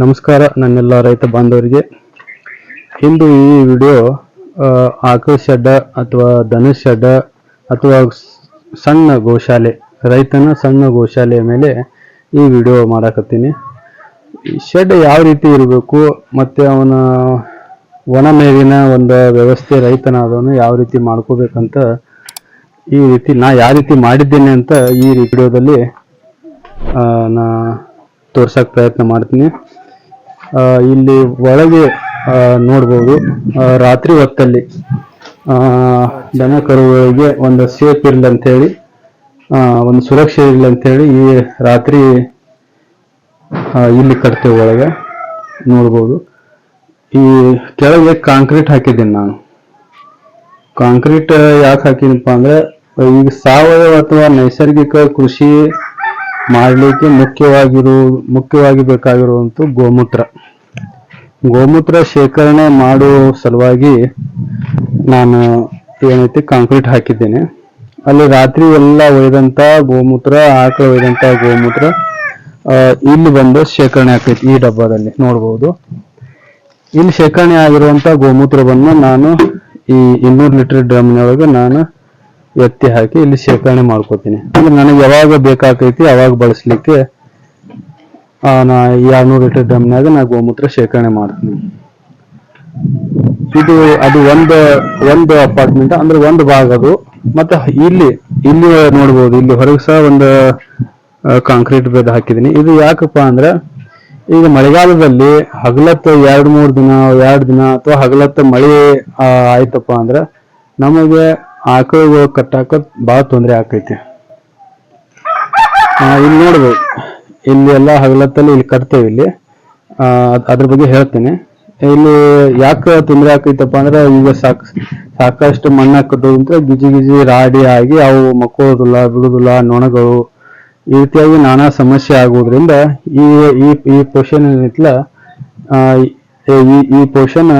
ನಮಸ್ಕಾರ ನನ್ನೆಲ್ಲ ರೈತ ಬಾಂಧವರಿಗೆ. ಇಂದು ಈ ವಿಡಿಯೋ ಆಕಳ ಶೆಡ್ ಅಥವಾ ದನ ಶೆಡ್ ಅಥವಾ ಸಣ್ಣ ಗೋಶಾಲೆ, ರೈತನ ಸಣ್ಣ ಗೋಶಾಲೆಯ ಮೇಲೆ ಈ ವಿಡಿಯೋ ಮಾಡಕತ್ತೀನಿ. ಶೆಡ್ ಯಾವ ರೀತಿ ಇರಬೇಕು ಮತ್ತು ಅವನ ಒಣ ಮೇವಿನ ಒಂದು ವ್ಯವಸ್ಥೆ ರೈತನಾದವನು ಯಾವ ರೀತಿ ಮಾಡ್ಕೋಬೇಕಂತ ಈ ರೀತಿ ಯಾವ ರೀತಿ ಮಾಡಿದ್ದೇನೆ ಅಂತ ಈ ವಿಡಿಯೋದಲ್ಲಿ ನಾ ತೋರ್ಸಕ್ಕೆ ಪ್ರಯತ್ನ ಮಾಡ್ತೀನಿ. ಇಲ್ಲಿ ಒಳಗೆ ನೋಡ್ಬೋದು, ರಾತ್ರಿ ಹೊತ್ತಲ್ಲಿ ದನ ಕರುಗಳಿಗೆ ಒಂದು ಸೇಫ್ ಇರಲಿ ಅಂತೇಳಿ, ಒಂದು ಸುರಕ್ಷೆ ಇರಲಿ ಅಂತೇಳಿ ಈ ರಾತ್ರಿ ಇಲ್ಲಿ ಕಟ್ತೇವೆ. ಒಳಗೆ ನೋಡ್ಬೋದು, ಈ ಕೆಳಗೆ ಕಾಂಕ್ರೀಟ್ ಹಾಕಿದ್ದೀನಿ ನಾನು. ಕಾಂಕ್ರೀಟ್ ಯಾಕೆ ಹಾಕಿದಪ್ಪ ಅಂದ್ರೆ, ಈಗ ಸಾವಯವ ಅಥವಾ ನೈಸರ್ಗಿಕ ಕೃಷಿ ಮಾಡಲಿಕ್ಕೆ ಮುಖ್ಯವಾಗಿ ಬೇಕಾಗಿರುವಂತ ಗೋಮೂತ್ರ ಶೇಖರಣೆ ಮಾಡುವ ಸಲುವಾಗಿ ನಾನು ಏನೈತಿ ಕಾಂಕ್ರೀಟ್ ಹಾಕಿದ್ದೇನೆ. ಅಲ್ಲಿ ರಾತ್ರಿ ಎಲ್ಲ ಒಯ್ದಂತ ಗೋಮೂತ್ರ, ಆಕಳ ಒಯ್ದಂತ ಗೋಮೂತ್ರ ಇಲ್ಲಿ ಬಂದು ಶೇಖರಣೆ ಆಗ್ತೈತಿ. ಈ ಡಬ್ಬದಲ್ಲಿ ನೋಡ್ಬೋದು, ಇಲ್ಲಿ ಶೇಖರಣೆ ಆಗಿರುವಂತ ಗೋಮೂತ್ರವನ್ನು ನಾನು ಈ 200 ಲೀಟರ್ ಡ್ರಮ್ನೊಳಗೆ ನಾನು ಎತ್ತಿ ಹಾಕಿ ಇಲ್ಲಿ ಶೇಖರಣೆ ಮಾಡ್ಕೋತೀನಿ. ಅಂದ್ರೆ ನನಗೆ ಯಾವಾಗ ಬೇಕಾಗ್ತೈತಿ ಅವಾಗ ಬಳಸಲಿಕ್ಕೆ ನಾ 200 ಲೀಟರ್ ಡ್ರಮ್ನಾಗ ನಾ ಗೋಮೂತ್ರ ಶೇಖರಣೆ ಮಾಡ್ತೀನಿ. ಅದು ಒಂದು ಅಪಾರ್ಟ್ಮೆಂಟ್ ಅಂದ್ರೆ ಒಂದು ಭಾಗ ಅದು. ಮತ್ತೆ ಇಲ್ಲಿ ನೋಡ್ಬೋದು, ಇಲ್ಲಿ ಹೊರಗೆ ಸಹ ಒಂದು ಕಾಂಕ್ರೀಟ್ ಬೆಡ್ ಹಾಕಿದೀನಿ. ಇದು ಯಾಕಪ್ಪ ಅಂದ್ರೆ, ಈಗ ಮಳೆಗಾಲದಲ್ಲಿ ಹಗಲತ್ತು 2 ದಿನ ಅಥವಾ ಹಗಲತ್ತು ಮಳೆ ಆಯ್ತಪ್ಪ ಅಂದ್ರೆ ನಮಗೆ ಆಕಳುಗಳು ಕಟ್ಟಾಕ ಬಹಳ ತೊಂದರೆ ಆಕೈತಿ. ಇಲ್ಲಿ ನೋಡ್ಬೋದು, ಇಲ್ಲಿ ಎಲ್ಲ ಹಗಲತ್ತಲ್ಲಿ ಇಲ್ಲಿ ಕಟ್ತೇವೆ. ಇಲ್ಲಿ ಅದ್ರ ಬಗ್ಗೆ ಹೇಳ್ತೇನೆ. ಇಲ್ಲಿ ಯಾಕೆ ತೊಂದರೆ ಆಕೈತಪ್ಪ ಅಂದ್ರೆ, ಈಗ ಸಾಕಷ್ಟು ಮಣ್ಣ ಕಟ್ಟೋದಂತ ಗಿಜಿ ರಾಡಿ ಆಗಿ ಅವು ಮಕ್ಕೋದಿಲ್ಲ, ಬಿಡುದಿಲ್ಲ, ನೊಣಗಳು, ಈ ರೀತಿಯಾಗಿ ನಾನಾ ಸಮಸ್ಯೆ ಆಗುವುದರಿಂದ ಈ ಪೋಷನ್ ಏನಿತ್ತಲ್ಲ, ಈ ಪೋಷನ್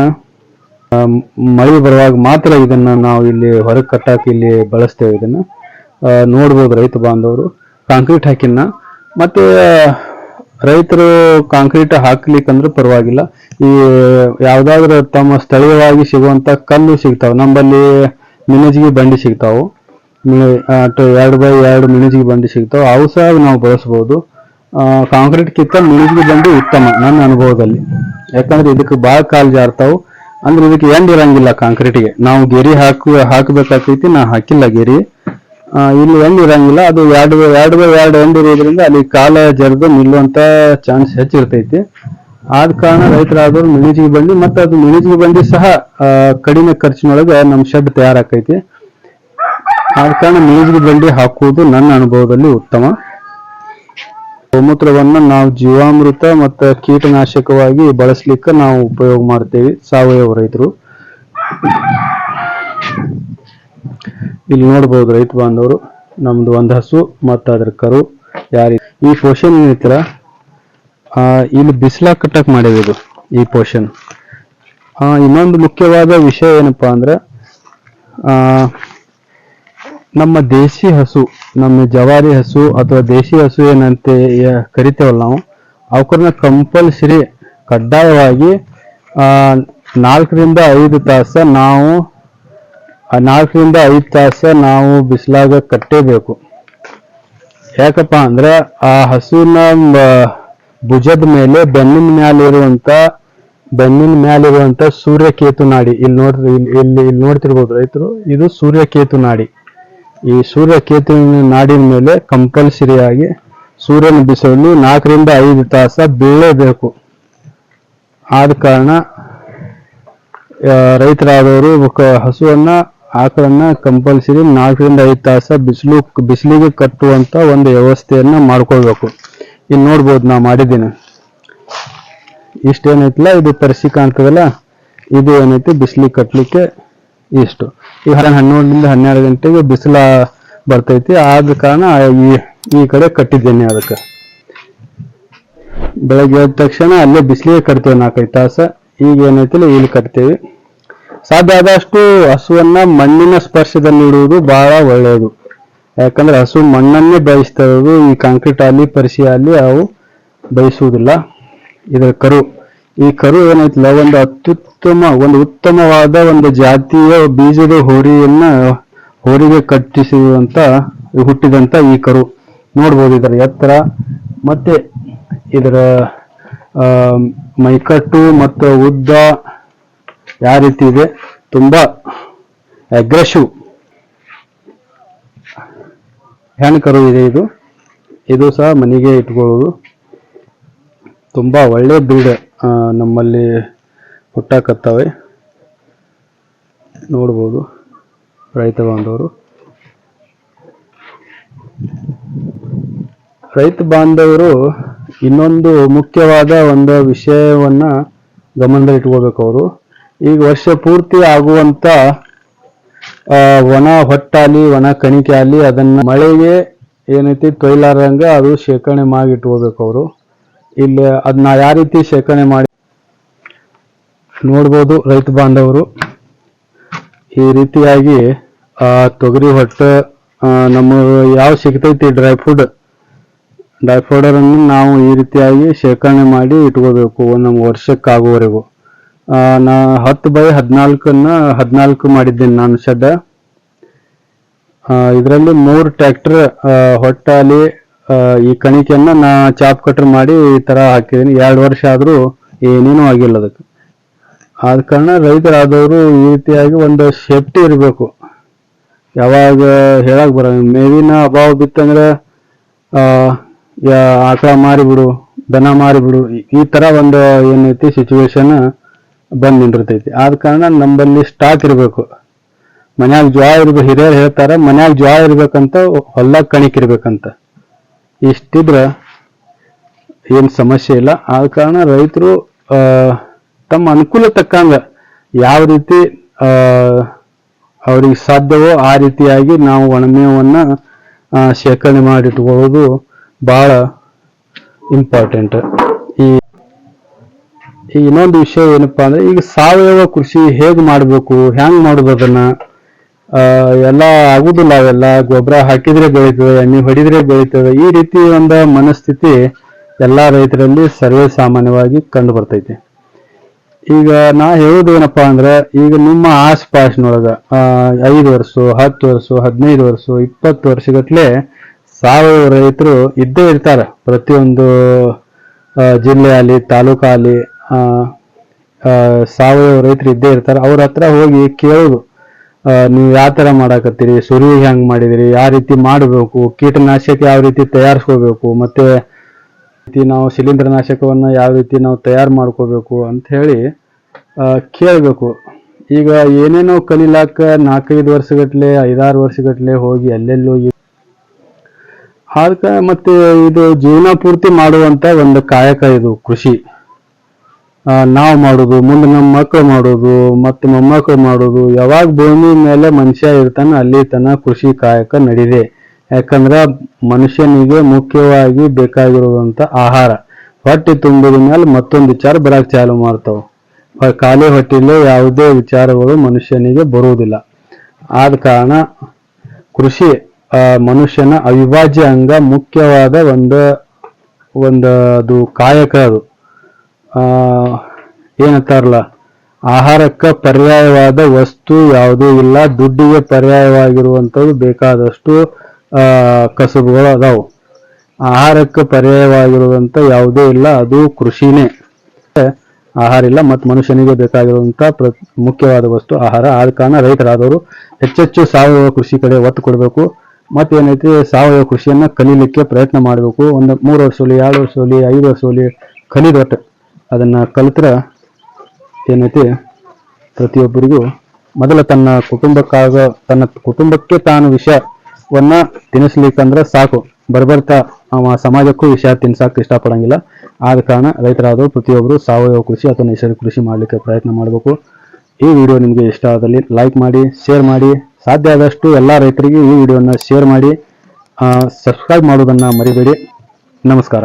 ಮಳೆ ಬರುವಾಗ ಮಾತ್ರ ಇದನ್ನ ನಾವು ಇಲ್ಲಿ ಹೊರಗೆ ಕಟ್ಟಾಕಿ ಇಲ್ಲಿ ಬಳಸ್ತೇವೆ. ಇದನ್ನ ನೋಡ್ಬೋದು ರೈತ ಬಾಂಧವರು. ಕಾಂಕ್ರೀಟ್ ಹಾಕಿನ ಮತ್ತೆ ರೈತರು ಕಾಂಕ್ರೀಟ್ ಹಾಕ್ಲಿಕ್ಕಂದ್ರೆ ಪರವಾಗಿಲ್ಲ, ಈ ಯಾವ್ದಾದ್ರು ತಮ್ಮ ಸ್ಥಳೀಯವಾಗಿ ಸಿಗುವಂತ ಕಲ್ಲು ಸಿಗ್ತಾವ. ನಮ್ಮಲ್ಲಿ ಮಿಣಜಿಗೆ ಬಂಡಿ ಸಿಗ್ತಾವು, 2x2 ಮಿಣಜಿಗೆ ಬಂಡಿ ಸಿಗ್ತಾವ. ಅವು ಸಹ ನಾವು ಬಳಸಬಹುದು. ಕಾಂಕ್ರೀಟ್ ಕಿತ್ತ ಮಿಣಜಿಗೆ ಬಂಡಿ ಉತ್ತಮ ನನ್ನ ಅನುಭವದಲ್ಲಿ. ಯಾಕಂದ್ರೆ ಇದಕ್ಕೆ ಬಾಳ ಕಾಲ್ ಜಾರ್ತಾವು. ಅಂದ್ರೆ ಇದಕ್ಕೆ ಎಂಡ್ ಇರಂಗಿಲ್ಲ ಕಾಂಕ್ರೀಟ್ಗೆ. ನಾವು ಗೆರಿ ಹಾಕಬೇಕಾಗ್ತೈತಿ. ನಾ ಹಾಕಿಲ್ಲ ಗೆರಿ. ಇಲ್ಲಿ ಎಂಡ್ ಇರಂಗಿಲ್ಲ. ಅದು 2x2 ಎಂಡ್ ಇರೋದ್ರಿಂದ ಅಲ್ಲಿ ಕಾಲ ಜರಿದು ನಿಲ್ಲುವಂತ ಚಾನ್ಸ್ ಹೆಚ್ಚಿರ್ತೈತಿ. ಆದ ಕಾರಣ ರೈತರಾದವ್ರು ಮಿಣಿಜಿಗೆ ಬಂಡಿ, ಮತ್ತೆ ಅದು ಮಿಣಿಜಿಗೆ ಬಂಡಿ ಸಹ ಕಡಿಮೆ ಖರ್ಚಿನೊಳಗೆ ನಮ್ಮ ಶೆಡ್ ತಯಾರಾಕೈತಿ. ಆದ ಕಾರಣ ಮಿಣಿಜಿಗೆ ಬಂಡಿ ಹಾಕುವುದು ನನ್ನ ಅನುಭವದಲ್ಲಿ ಉತ್ತಮ. ಗೋಮೂತ್ರವನ್ನ ನಾವು ಜೀವಾಮೃತ ಮತ್ತು ಕೀಟನಾಶಕವಾಗಿ ಬಳಸಲಿಕ್ಕೆ ನಾವು ಉಪಯೋಗ ಮಾಡ್ತೇವೆ ಸಾವಯವ ರೈತರು. ಇಲ್ಲಿ ನೋಡ್ಬೋದು ರೈತ ಬಾಂಧವರು, ನಮ್ದು ಒಂದು ಹಸು ಮತ್ತು ಅದ್ರ ಕರು. ಈ ಪೋಷನ್ ಏನೈತಿಲ್ಲ, ಇಲ್ಲಿ ಬಿಸಿಲಾಗ ಕಟ್ಟಕ್ ಮಾಡೇವಿ ಇದು ಈ ಪೋಷನ್. ಇನ್ನೊಂದು ಮುಖ್ಯವಾದ ವಿಷಯ ಏನಪ್ಪಾ ಅಂದ್ರೆ, ನಮ್ಮ ದೇಶಿ ಹಸು, ನಮ್ಮ ಜವಾರಿ ಹಸು ಅಥವಾ ದೇಶಿ ಹಸು ಏನಂತೆ ಕರಿತೇವಲ್ಲ ನಾವು, ಅವಕರನ್ನ ಕಂಪಲ್ಸರಿ ಕಡ್ಡಾಯವಾಗಿ 4 ರಿಂದ 5 ತಾಸ ನಾವು ಬಿಸಿಲಾಗ ಕಟ್ಟೇಬೇಕು. ಯಾಕಪ್ಪ ಅಂದ್ರೆ ಆ ಹಸುವಿನ ಭುಜದ ಮೇಲೆ ಬೆನ್ನಿನ ಮ್ಯಾಲಿರುವಂತ ಸೂರ್ಯಕೇತು ನಾಡಿ, ಇಲ್ಲಿ ನೋಡ್ತಿರ್ಬೋದು ರೈತರು, ಇದು ಸೂರ್ಯಕೇತು ನಾಡಿ. ಈ ಸೂರ್ಯಕೇತುವಿನ ನಾಡಿನ ಮೇಲೆ ಕಂಪಲ್ಸರಿಯಾಗಿ ಸೂರ್ಯನ ಬಿಸಿಲು 4 ರಿಂದ 5 ತಾಸ ಬೀಳಲೇಬೇಕು. ಆದ ಕಾರಣ ರೈತರಾದವರು ಹಸುವನ್ನ, ಆಕಳನ್ನ ಕಂಪಲ್ಸರಿ 4 ರಿಂದ 5 ತಾಸ ಬಿಸಿಲಿಗೆ ಕಟ್ಟುವಂತ ಒಂದು ವ್ಯವಸ್ಥೆಯನ್ನ ಮಾಡ್ಕೊಳ್ಬೇಕು. ಇಲ್ಲಿ ನೋಡ್ಬೋದು ನಾ ಮಾಡಿದ್ದೀನಿ. ಇಷ್ಟೇನೈತಿಲ್ಲ, ಇದು ಪರಿಸಿ ಕಾಣ್ತದಲ್ಲ, ಇದು ಏನೈತಿ ಬಿಸಿಲಿಗೆ ಕಟ್ಲಿಕ್ಕೆ ಇಷ್ಟು. ಈ 11 ರಿಂದ 12 ಗಂಟೆಗೆ ಬಿಸಿಲ ಬರ್ತೈತಿ. ಆದ ಕಾರಣ ಈ ಕಡೆ ಕಟ್ಟಿದ್ದೇನೆ. ಅದಕ್ಕೆ ಬೆಳಗ್ಗೆ ಎದ್ದ ತಕ್ಷಣ ಅಲ್ಲೇ ಬಿಸಿಲಿಗೆ ಕಟ್ತೇವೆ 4-5 ತಾಸ. ಈಗ ಏನೈತಿಲ್ಲ ಇಲ್ಲಿ ಕಟ್ತೇವೆ. ಸಾಧ್ಯ ಆದಷ್ಟು ಹಸುವನ್ನ ಮಣ್ಣಿನ ಸ್ಪರ್ಶದಲ್ಲಿ ಇಡುವುದು ಬಹಳ ಒಳ್ಳೆಯದು. ಯಾಕಂದ್ರೆ ಹಸು ಮಣ್ಣನ್ನೇ ಬಯಸ್ತಾ ಇರೋದು. ಈ ಕಾಂಕ್ರೀಟ್ ಆಗಲಿ ಪರಿಸಿ ಆಗಲಿ ಅವು ಬಯಸುವುದಿಲ್ಲ. ಇದರ ಕರು. ಈ ಕರು ಏನೈತಿಲ್ಲ ಒಂದು ಉತ್ತಮವಾದ ಒಂದು ಜಾತಿಯ ಬೀಜದ ಹೋರಿಗೆ ಕಟ್ಟಿಸಿದಂತ ಹುಟ್ಟಿದಂತ ಈ ಕರು. ನೋಡ್ಬೋದು ಇದರ ಎತ್ತರ ಮತ್ತೆ ಇದರ ಮೈಕಟ್ಟು ಮತ್ತು ಉದ್ದ ಯಾವ ರೀತಿ ಇದೆ, ತುಂಬಾ ಅಗ್ರೆಸಿವ್ ಹೆಣ್ಣು ಕರು ಇದೆ. ಇದು ಸಹ ಮನೆಗೆ ಇಟ್ಕೊಳ್ಳೋದು. ತುಂಬಾ ಒಳ್ಳೆ ಬ್ರೀಡ್ ನಮ್ಮಲ್ಲಿ ಹುಟ್ಟಾಕತ್ತವೆ. ನೋಡ್ಬೋದು ರೈತ ಬಾಂಧವರು ಇನ್ನೊಂದು ಮುಖ್ಯವಾದ ಒಂದು ವಿಷಯವನ್ನ ಗಮನದಲ್ಲಿ ಇಟ್ಕೋಬೇಕು. ಅವರು ಈಗ ವರ್ಷ ಪೂರ್ತಿ ಆಗುವಂತ ಒಣ ಹೊಟ್ಟಾಲಿ ಒಣ ಕಣಿಕೆ ಅಲ್ಲಿ ಅದನ್ನ ಮಳೆಗೆ ಏನೈತಿ ತೊಯ್ಲಾರಂಗ ಅದು ಶೇಖರಣೆ ಮಾಡಿ ಇಟ್ಕೋಬೇಕು. ಅವರು ಇಲ್ಲಿ ಅದನ್ನ ಯಾವ ರೀತಿ ಶೇಖರಣೆ ಮಾಡಿ ನೋಡ್ಬೋದು ರೈತ ಬಾಂಧವರು. ಈ ರೀತಿಯಾಗಿ ತೊಗರಿ ಹೊಟ್ಟು ನಮ್ಮ ಯಾವ ಸಿಗ್ತೈತಿ ಡ್ರೈ ಫ್ರೂಡರ್ ಅನ್ನು ನಾವು ಈ ರೀತಿಯಾಗಿ ಶೇಖರಣೆ ಮಾಡಿ ಇಟ್ಕೋಬೇಕು ನಮ್ಮ ವರ್ಷಕ್ಕಾಗುವವರೆಗೂ. ನಾ 10x14 ಮಾಡಿದ್ದೇನೆ ನಾನು ಶೆಡ್. ಇದರಲ್ಲಿ 3 ಟ್ರ್ಯಾಕ್ಟರ್ ಹೊಟ್ಟಾಲಿ ಈ ಕಣಿಕೆಯನ್ನ ನಾ ಚಾಪ್ ಕಟ್ರ್ ಮಾಡಿ ಈ ತರ ಹಾಕಿದ್ದೀನಿ. 2 ವರ್ಷ ಆದ್ರೂ ಏನೇನೂ ಆಗಿಲ್ಲ ಅದಕ್ಕೆ. ಆದ ಕಾರಣ ರೈತರಾದವರು ಈ ರೀತಿಯಾಗಿ ಒಂದು ಸೇಫ್ಟಿ ಇರಬೇಕು. ಯಾವಾಗ ಹೇಳಕ್ ಬರ ಮೇವಿನ ಅಭಾವ ಬಿತ್ತಂದ್ರೆ ಆಕಳ ಮಾರಿಬಿಡು, ದನ ಮಾರಿಬಿಡು, ಈ ತರ ಒಂದು ಏನೈತಿ ಸಿಚುವೇಶನ್ ಬಂದ್ ನಿಂದಿರ್ತೈತಿ. ಆದ ಕಾರಣ ನಮ್ಮಲ್ಲಿ ಸ್ಟಾಕ್ ಇರಬೇಕು. ಮನ್ಯಾಗ ಜ್ವಾಳ ಇರ್ಬೇಕು. ಹಿರಿಯರು ಹೇಳ್ತಾರ ಮನ್ಯಾಗ ಜ್ವಾಳ ಇರ್ಬೇಕಂತ, ಹೊಲ್ದಾಗ ಕಣಿಕ್ ಇರ್ಬೇಕಂತ. ಇಷ್ಟಿದ್ರ ಏನ್ ಸಮಸ್ಯೆ ಇಲ್ಲ. ಆದ ಕಾರಣ ರೈತರು ತಮ್ಮ ಅನುಕೂಲ ತಕ್ಕಂಗ ಯಾವ ರೀತಿ ಅವ್ರಿಗೆ ಸಾಧ್ಯವೋ ಆ ರೀತಿಯಾಗಿ ನಾವು ಒಣಮೇವನ್ನ ಶೇಖರಣೆ ಮಾಡಿಟ್ಕೊಳ್ಳೋದು ಬಹಳ ಇಂಪಾರ್ಟೆಂಟ್. ಈ ಇನ್ನೊಂದು ವಿಷಯ ಏನಪ್ಪಾ ಅಂದ್ರೆ, ಈಗ ಸಾವಯವ ಕೃಷಿ ಹೇಗ್ ಮಾಡ್ಬೇಕು, ಹ್ಯಾಂಗ್ ಮಾಡುದು ಅದನ್ನ ಎಲ್ಲ ಆಗುದಿಲ್ಲ. ಅವೆಲ್ಲ ಗೊಬ್ಬರ ಹಾಕಿದ್ರೆ ಬೆಳೀತದೆ, ಎಣ್ಣೆ ಹೊಡಿದ್ರೆ ಬೆಳೀತದೆ. ಈ ರೀತಿ ಒಂದು ಮನಸ್ಥಿತಿ ಎಲ್ಲಾ ರೈತರಲ್ಲಿ ಸರ್ವೇ ಸಾಮಾನ್ಯವಾಗಿ ಕಂಡು ಬರ್ತೈತಿ. ಈಗ ನಾ ಹೇಳುದೇನಪ್ಪಾ ಅಂದ್ರೆ, ಈಗ ನಿಮ್ಮ ಆಸ್ಪಾಸ್ನೊಳಗ 5 ವರ್ಷ 10 ವರ್ಷ 15 ವರ್ಷ 20 ವರ್ಷಗಟ್ಲೆ ಸಾವಯವ ರೈತರು ಇದ್ದೇ ಇರ್ತಾರ. ಪ್ರತಿಯೊಂದು ಜಿಲ್ಲೆ ಅಲ್ಲಿ ತಾಲೂಕಲ್ಲಿ ಸಾವಯವ ರೈತರು ಇದ್ದೇ ಇರ್ತಾರೆ. ಅವ್ರ ಹತ್ರ ಹೋಗಿ ಕೇಳೋದು, ನೀವು ಯಾವ ತರ ಮಾಡಾಕತ್ತೀರಿ, ಸುರಿ ಹೆಂಗ್ ಮಾಡಿದಿರಿ, ಯಾವ ರೀತಿ ಮಾಡಬೇಕು, ಕೀಟನಾಶಕ ಯಾವ ರೀತಿ ತಯಾರಿಸ್ಕೋಬೇಕು, ಮತ್ತೆ ನಾವು ಶಿಲೀಂಧ್ರನಾಶಕವನ್ನ ಯಾವ ರೀತಿ ನಾವು ತಯಾರು ಮಾಡ್ಕೋಬೇಕು ಅಂತ ಹೇಳಿ ಕೇಳಬೇಕು. ಈಗ ಏನೇನೋ ಕಲಿಲಾಕ 4-5 ವರ್ಷಗಟ್ಲೆ 5-6 ವರ್ಷಗಟ್ಲೆ ಹೋಗಿ ಅಲ್ಲೆಲ್ಲೋ ಅದಕ್ಕೆ ಮತ್ತೆ ಇದು ಜೀವನ ಪೂರ್ತಿ ಮಾಡುವಂತ ಒಂದು ಕಾಯಕ ಇದು ಕೃಷಿ. ನಾವು ಮಾಡೋದು, ಮುಂದೆ ನಮ್ಮ ಮಕ್ಕಳು ಮಾಡೋದು, ಮತ್ತೆ ಮೊಮ್ಮಕ್ಕಳು ಮಾಡೋದು. ಯಾವಾಗ ಭೂಮಿ ಮೇಲೆ ಮನುಷ್ಯ ಇರ್ತಾನ ಅಲ್ಲಿ ತನ ಕೃಷಿ ಕಾಯಕ ನಡಿದೆ. ಯಾಕಂದ್ರ ಮನುಷ್ಯನಿಗೆ ಮುಖ್ಯವಾಗಿ ಬೇಕಾಗಿರುವಂತ ಆಹಾರ. ಹೊಟ್ಟೆ ತುಂಬಿದ ಮೇಲೆ ಮತ್ತೊಂದು ವಿಚಾರ ಬರಕ್ ಚಾಲು ಮಾಡ್ತಾವ. ಖಾಲಿ ಹೊಟ್ಟೆಲೆ ಯಾವುದೇ ವಿಚಾರಗಳು ಮನುಷ್ಯನಿಗೆ ಬರುವುದಿಲ್ಲ. ಆದ ಕಾರಣ ಕೃಷಿ ಮನುಷ್ಯನ ಅವಿಭಾಜ್ಯ ಅಂಗ, ಮುಖ್ಯವಾದ ಅದು ಕಾಯಕ. ಅದು ಏನಂತಾರಲ್ಲ, ಆಹಾರಕ್ಕೆ ಪರ್ಯಾಯವಾದ ವಸ್ತು ಯಾವುದೂ ಇಲ್ಲ. ದುಡ್ಡಿಗೆ ಪರ್ಯಾಯವಾಗಿರುವಂಥದ್ದು ಬೇಕಾದಷ್ಟು ಕಸುಬುಗಳು ಅದಾವು. ಆಹಾರಕ್ಕೆ ಪರ್ಯಾಯವಾಗಿರುವಂತ ಯಾವುದೇ ಇಲ್ಲ, ಅದು ಕೃಷಿನೇ. ಆಹಾರ ಇಲ್ಲ ಮತ್ತು ಮನುಷ್ಯನಿಗೆ ಬೇಕಾಗಿರುವಂತ ಮುಖ್ಯವಾದ ವಸ್ತು ಆಹಾರ. ಆದ ಕಾರಣ ರೈತರಾದವರು ಹೆಚ್ಚೆಚ್ಚು ಸಾವಯವ ಕೃಷಿ ಕಡೆ ಒತ್ತು ಕೊಡಬೇಕು. ಮತ್ತೇನೈತಿ, ಸಾವಯವ ಕೃಷಿಯನ್ನ ಕಲೀಲಿಕ್ಕೆ ಪ್ರಯತ್ನ ಮಾಡಬೇಕು. ಒಂದು 3 ವರ್ಷ ಹೋಲಿ 2 ವರ್ಷ ಹೋಲಿ 5 ವರ್ಷ ಹೋಲಿ ಕಲಿದೊಟ್ಟು ಅದನ್ನ ಕಲಿತ್ರ ಏನೈತಿ, ಪ್ರತಿಯೊಬ್ಬರಿಗೂ ಮೊದಲ ತನ್ನ ಕುಟುಂಬಕ್ಕೆ ತಾನು ವಿಷಯವನ್ನ ತಿನ್ನಿಸ್ಲಿಕ್ಕಂದ್ರೆ ಸಾಕು. ಬರ್ಬರ್ತಾ ಸಮಾಜಕ್ಕೂ ವಿಷಯ ತಿನ್ಸಕ್ ಇಷ್ಟಪಡಂಗಿಲ್ಲ. ಆದ ಕಾರಣ ರೈತರಾದವರು ಪ್ರತಿಯೊಬ್ಬರು ಸಾವಯವ ಕೃಷಿ ಅಥವಾ ನೈಸರ್ಗಿಕ ಕೃಷಿ ಮಾಡ್ಲಿಕ್ಕೆ ಪ್ರಯತ್ನ ಮಾಡಬೇಕು. ಈ ವಿಡಿಯೋ ನಿಮಗೆ ಇಷ್ಟ ಆದಲ್ಲಿ ಲೈಕ್ ಮಾಡಿ, ಶೇರ್ ಮಾಡಿ. ಸಾಧ್ಯ ಆದಷ್ಟು ಎಲ್ಲಾ ರೈತರಿಗೆ ಈ ವಿಡಿಯೋನ ಶೇರ್ ಮಾಡಿ. ಸಬ್ಸ್ಕ್ರೈಬ್ ಮಾಡೋದನ್ನ ಮರಿಬೇಡಿ. ನಮಸ್ಕಾರ.